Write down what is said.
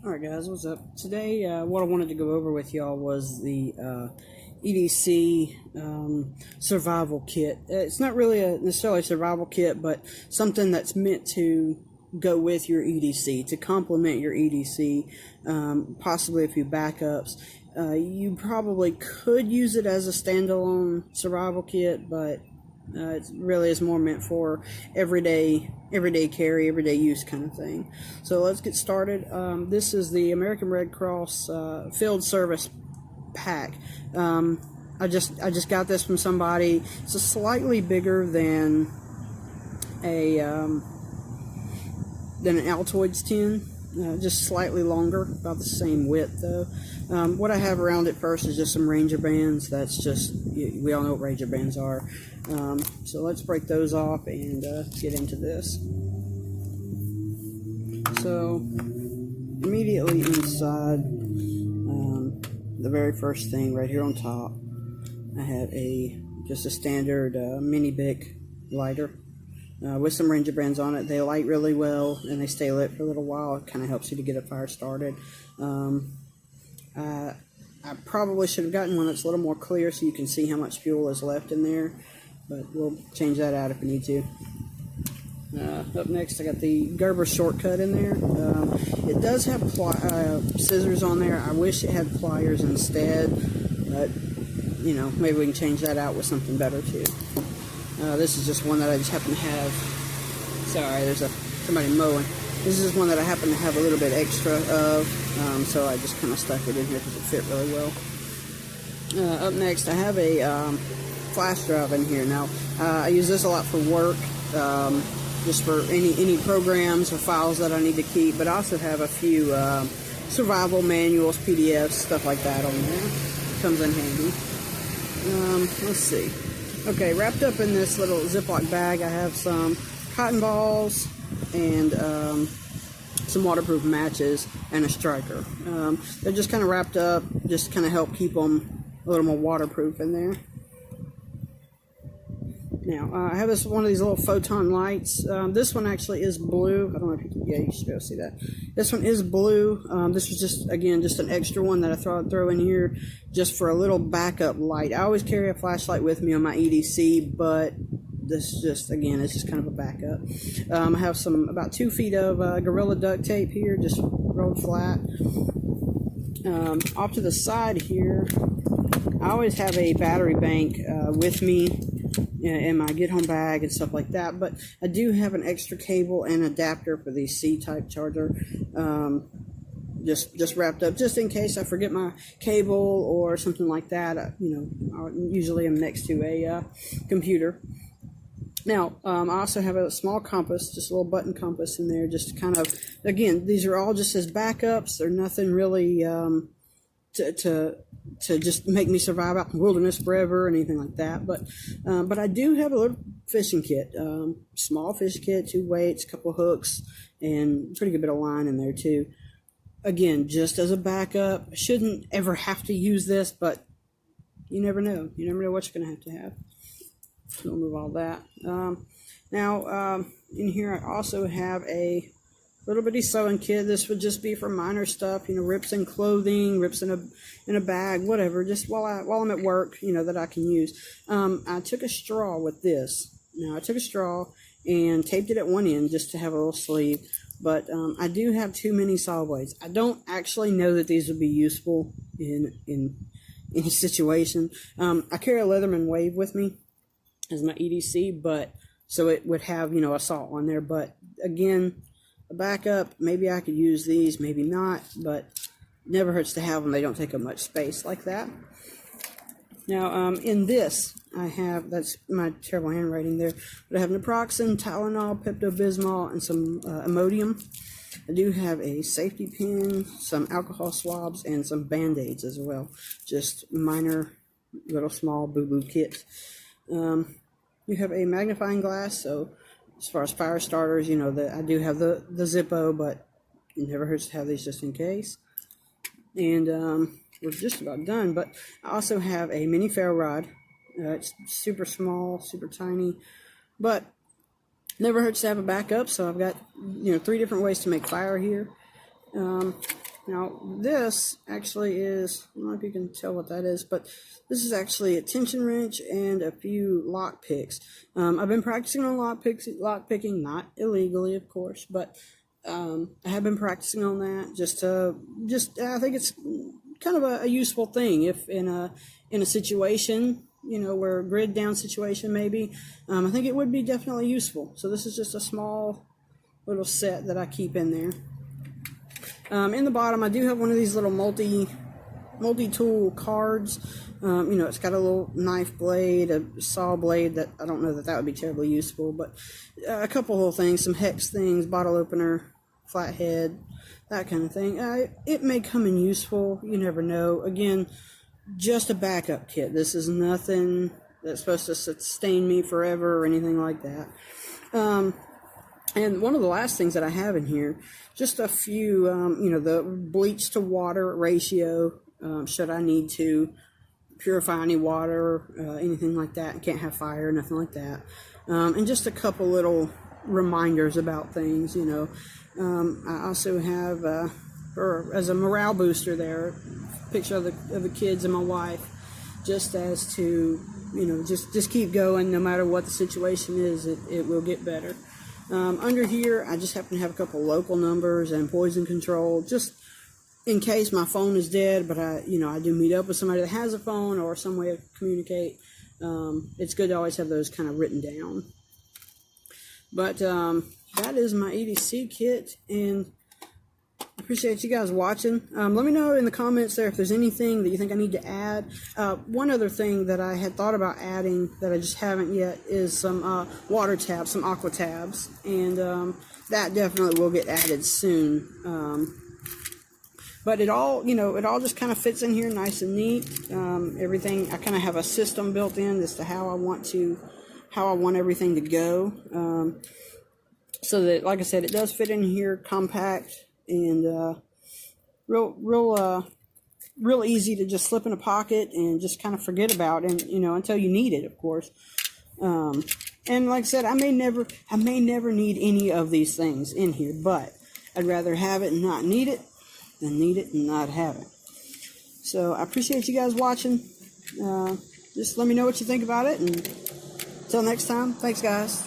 Alright guys, what's up? Today what I wanted to go over with y'all was the EDC survival kit. It's not really necessarily a survival kit, but something that's meant to go with your EDC, to complement your EDC, possibly a few backups. You probably could use it as a standalone survival kit, but it really is more meant for everyday carry, everyday use kind of thing. So let's get started. This is the American Red Cross Field Service Pack. I just got this from somebody. It's a slightly bigger than an Altoids Tin. Just slightly longer, about the same width though. What I have around it first is just some Ranger bands. That's just, we all know what Ranger bands are. So let's break those off and get into this. So immediately inside, the very first thing right here on top, I have just a standard mini Bic lighter. With some Ranger bands on it. They light really well and they stay lit for a little while. It kind of helps you to get a fire started. I probably should have gotten one that's a little more clear so you can see how much fuel is left in there, but we'll change that out if we need to. Up next, I got the Gerber shortcut in there. It does have scissors on there. I wish it had pliers instead, but you know, maybe we can change that out with something better too. This is just one that I just happen to have. Sorry, there's somebody mowing. This is just one that I happen to have a little bit extra of, so I just kind of stuck it in here because it fit really well. Up next, I have a flash drive in here. Now, I use this a lot for work, just for any programs or files that I need to keep, but I also have a few survival manuals, PDFs, stuff like that on there. It comes in handy. Let's see. Okay, wrapped up in this little Ziploc bag, I have some cotton balls and some waterproof matches and a striker. They're just kind of wrapped up, just kind of help keep them a little more waterproof in there. Now, I have one of these little photon lights. This one actually is blue. I don't know if you can, yeah, you should be able to see that. This one is blue. This was just, again, just an extra one that I thought I'd throw in here just for a little backup light. I always carry a flashlight with me on my EDC, but this just, again, it's just kind of a backup. I have about 2 feet of Gorilla duct tape here, just rolled flat. Off to the side here, I always have a battery bank with me in my get home bag and stuff like that, but I do have an extra cable and adapter for the C-type charger, just wrapped up just in case I forget my cable or something like that. You know, usually I'm next to a computer. Now, I also have a small compass, just a little button compass in there, just kind of, again, these are all just as backups. They're nothing really to just make me survive out in the wilderness forever or anything like that. But I do have a little fishing kit, small fish kit, 2 weights, a couple of hooks, and a pretty good bit of line in there too. Again, just as a backup. I shouldn't ever have to use this, but you never know. You never know what you're going to have. So we'll move all that. Now, in here I also have a little bitty sewing kit. This would just be for minor stuff, you know, rips in clothing, rips in a bag, whatever, just while I'm at work, you know, that I can use. I took a straw with this. Now, I took a straw and taped it at one end just to have a little sleeve, but I do have 2 mini saw blades. I don't actually know that these would be useful in any situation. I carry a Leatherman Wave with me as my EDC, but so it would have, you know, a saw on there, but again, a backup, maybe I could use these, maybe not, but never hurts to have them. They don't take up much space like that. Now, in this, I have, that's my terrible handwriting there, but I have naproxen, Tylenol, Pepto-Bismol, and some Imodium. I do have a safety pin, some alcohol swabs, and some Band-Aids as well. Just minor, little small boo-boo kits. You have a magnifying glass, so as far as fire starters, you know, I do have the Zippo, but it never hurts to have these just in case. And we're just about done, but I also have a mini ferro rod. It's super small, super tiny, but never hurts to have a backup. So I've got, you know, 3 different ways to make fire here. Now this actually is, I don't know if you can tell what that is, but this is actually a tension wrench and a few lock picks. I've been practicing on lock picking, not illegally of course, but I have been practicing on that just I think it's kind of a useful thing if in a situation, you know, where a grid down situation maybe. I think it would be definitely useful. So this is just a small little set that I keep in there. In the bottom, I do have one of these little multi-tool cards. You know, it's got a little knife blade, a saw blade that I don't know that would be terribly useful, but a couple little things, some hex things, bottle opener, flathead, that kind of thing. It may come in useful. You never know. Again, just a backup kit. This is nothing that's supposed to sustain me forever or anything like that. And one of the last things that I have in here, just a few, you know, the bleach to water ratio, should I need to purify any water, anything like that. Can't have fire, nothing like that. And just a couple little reminders about things, you know. I also have, as a morale booster there, a picture of the kids and my wife, just as to, you know, just keep going no matter what the situation is, it will get better. Under here, I just happen to have a couple local numbers and poison control, just in case my phone is dead, but I do meet up with somebody that has a phone or some way to communicate. It's good to always have those kind of written down. But that is my EDC kit, and I appreciate you guys watching. Let me know in the comments there if there's anything that you think I need to add. One other thing that I had thought about adding that I just haven't yet is some water tabs, some aqua tabs, and that definitely will get added soon. But it all just kind of fits in here nice and neat. Everything, I kind of have a system built in as to how I want everything to go. So that, like I said, it does fit in here compact and real easy to just slip in a pocket and just kind of forget about, and until you need it, of course. And like I said, I may never need any of these things in here, but I'd rather have it and not need it than need it and not have it. So I appreciate you guys watching. Just let me know what you think about it, and until next time, thanks guys.